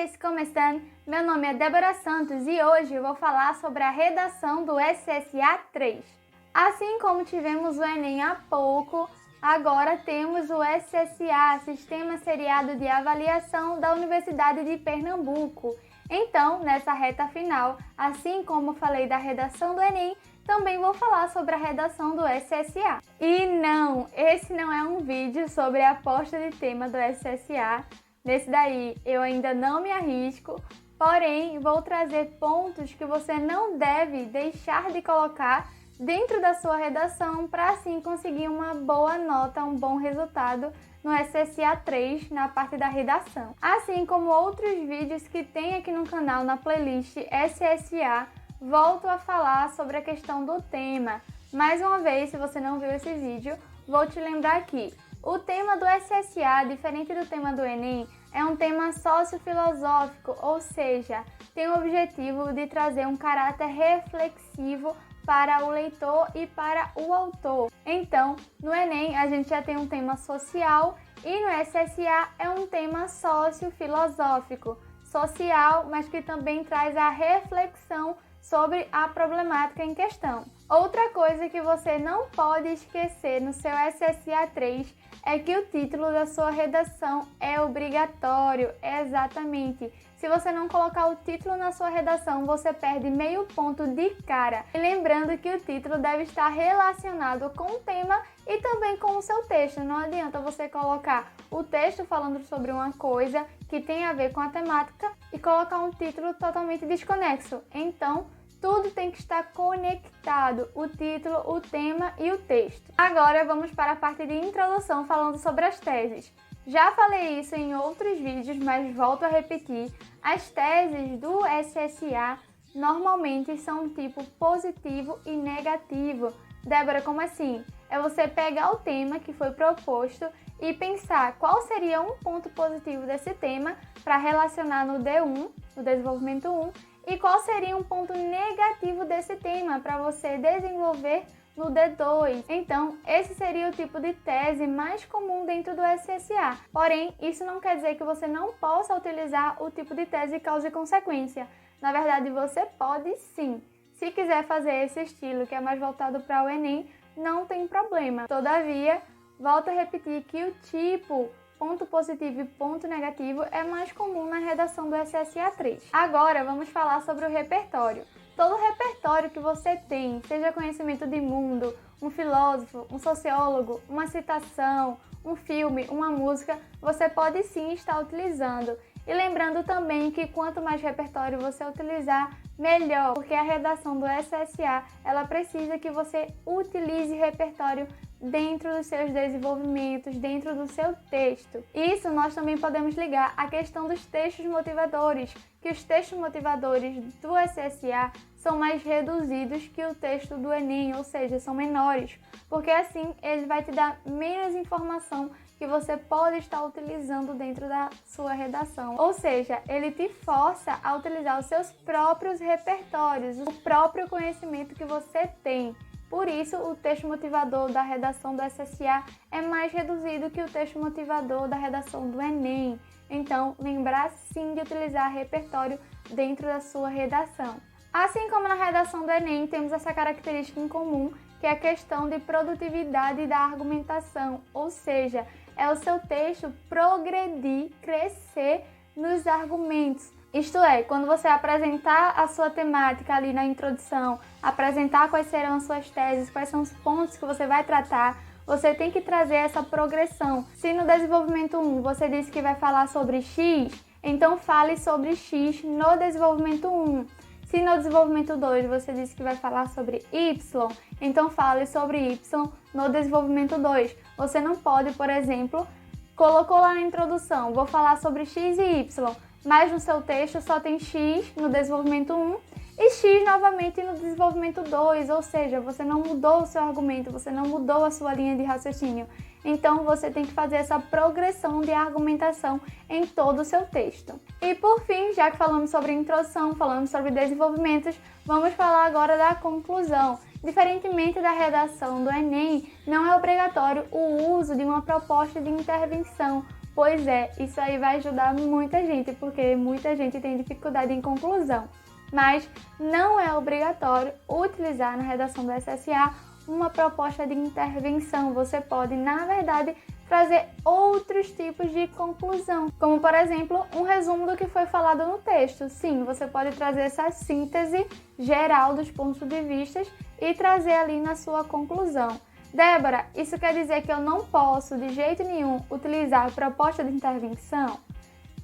vocês como estão? Meu nome é Débora Santos e hoje eu vou falar sobre a redação do SSA 3. Assim como tivemos o Enem há pouco, agora temos o SSA, Sistema Seriado de Avaliação da Universidade de Pernambuco. Então, nessa reta final, assim como falei da redação do Enem, também vou falar sobre a redação do SSA. E não, esse não é um vídeo sobre a aposta de tema do SSA. Nesse daí eu ainda não me arrisco, porém vou trazer pontos que você não deve deixar de colocar dentro da sua redação para assim conseguir uma boa nota, um bom resultado no SSA 3 na parte da redação. Assim como outros vídeos que tem aqui no canal na playlist SSA, volto a falar sobre a questão do tema. Mais uma vez, se você não viu esse vídeo, vou te lembrar aqui. O tema do SSA, diferente do tema do Enem, é um tema sociofilosófico, ou seja, tem o objetivo de trazer um caráter reflexivo para o leitor e para o autor. Então, no Enem a gente já tem um tema social e no SSA é um tema sociofilosófico, social, mas que também traz a reflexão sobre a problemática em questão. Outra coisa que você não pode esquecer no seu SSA 3 é que o título da sua redação é obrigatório, exatamente. Se você não colocar o título na sua redação, você perde meio ponto de cara. E lembrando que o título deve estar relacionado com o tema e também com o seu texto. Não adianta você colocar o texto falando sobre uma coisa que tem a ver com a temática e colocar um título totalmente desconexo. Então, tudo tem que estar conectado, o título, o tema e o texto. Agora vamos para a parte de introdução falando sobre as teses. Já falei isso em outros vídeos, mas volto a repetir. As teses do SSA normalmente são tipo positivo e negativo. Débora, como assim? É você pegar o tema que foi proposto e pensar qual seria um ponto positivo desse tema para relacionar no D1, no desenvolvimento 1, e qual seria um ponto negativo desse tema para você desenvolver no D2. Então, esse seria o tipo de tese mais comum dentro do SSA. Porém, isso não quer dizer que você não possa utilizar o tipo de tese causa e consequência. Na verdade, você pode sim. Se quiser fazer esse estilo que é mais voltado para o Enem, não tem problema. Todavia, volto a repetir que o tipo ponto positivo e ponto negativo é mais comum na redação do SSA 3. Agora vamos falar sobre o repertório. Todo repertório que você tem, seja conhecimento de mundo, um filósofo, um sociólogo, uma citação, um filme, uma música, você pode sim estar utilizando. E lembrando também que quanto mais repertório você utilizar, melhor, porque a redação do SSA, ela precisa que você utilize repertório dentro dos seus desenvolvimentos, dentro do seu texto. Isso nós também podemos ligar à questão dos textos motivadores, que os textos motivadores do SSA são mais reduzidos que o texto do Enem, ou seja, são menores, porque assim ele vai te dar menos informação que você pode estar utilizando dentro da sua redação. Ou seja, ele te força a utilizar os seus próprios repertórios, o próprio conhecimento que você tem. Por isso, o texto motivador da redação do SSA é mais reduzido que o texto motivador da redação do Enem. Então, lembrar sim de utilizar repertório dentro da sua redação. Assim como na redação do Enem, temos essa característica em comum, que é a questão de produtividade da argumentação, ou seja, é o seu texto progredir, crescer nos argumentos. Isto é, quando você apresentar a sua temática ali na introdução, apresentar quais serão as suas teses, quais são os pontos que você vai tratar, você tem que trazer essa progressão. Se no desenvolvimento 1 você disse que vai falar sobre X, então fale sobre X no desenvolvimento 1. Se no desenvolvimento 2 você disse que vai falar sobre Y, então fale sobre Y no desenvolvimento 2. Você não pode, por exemplo, colocou lá na introdução, vou falar sobre X e Y, mas no seu texto só tem X no desenvolvimento 1 e X novamente no desenvolvimento 2, ou seja, você não mudou o seu argumento, você não mudou a sua linha de raciocínio. Então você tem que fazer essa progressão de argumentação em todo o seu texto. E por fim, já que falamos sobre introdução, falamos sobre desenvolvimentos, vamos falar agora da conclusão. Diferentemente da redação do Enem, não é obrigatório o uso de uma proposta de intervenção, Pois é, isso aí vai ajudar muita gente, porque muita gente tem dificuldade em conclusão. Mas não é obrigatório utilizar na redação do SSA uma proposta de intervenção. Você pode, na verdade, trazer outros tipos de conclusão, como, por exemplo, um resumo do que foi falado no texto. Sim, você pode trazer essa síntese geral dos pontos de vista e trazer ali na sua conclusão. Débora, isso quer dizer que eu não posso, de jeito nenhum, utilizar a proposta de intervenção?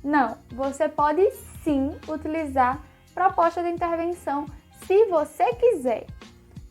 Não, você pode sim utilizar proposta de intervenção se você quiser,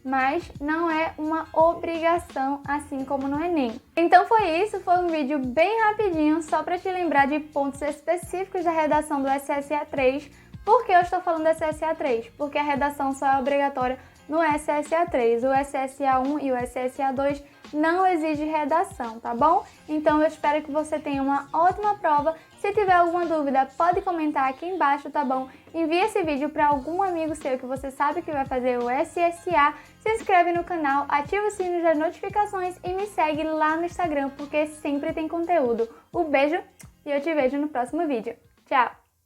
mas não é uma obrigação, assim como no Enem. Então foi isso, foi um vídeo bem rapidinho, só para te lembrar de pontos específicos da redação do SSA 3. Por que eu estou falando do SSA 3? Porque a redação só é obrigatória no SSA 3. O SSA 1 e o SSA 2 não exigem redação, tá bom? Então eu espero que você tenha uma ótima prova. Se tiver alguma dúvida, pode comentar aqui embaixo, tá bom? Envie esse vídeo para algum amigo seu que você sabe que vai fazer o SSA. Se inscreve no canal, ativa o sino das notificações e me segue lá no Instagram, porque sempre tem conteúdo. Um beijo e eu te vejo no próximo vídeo. Tchau!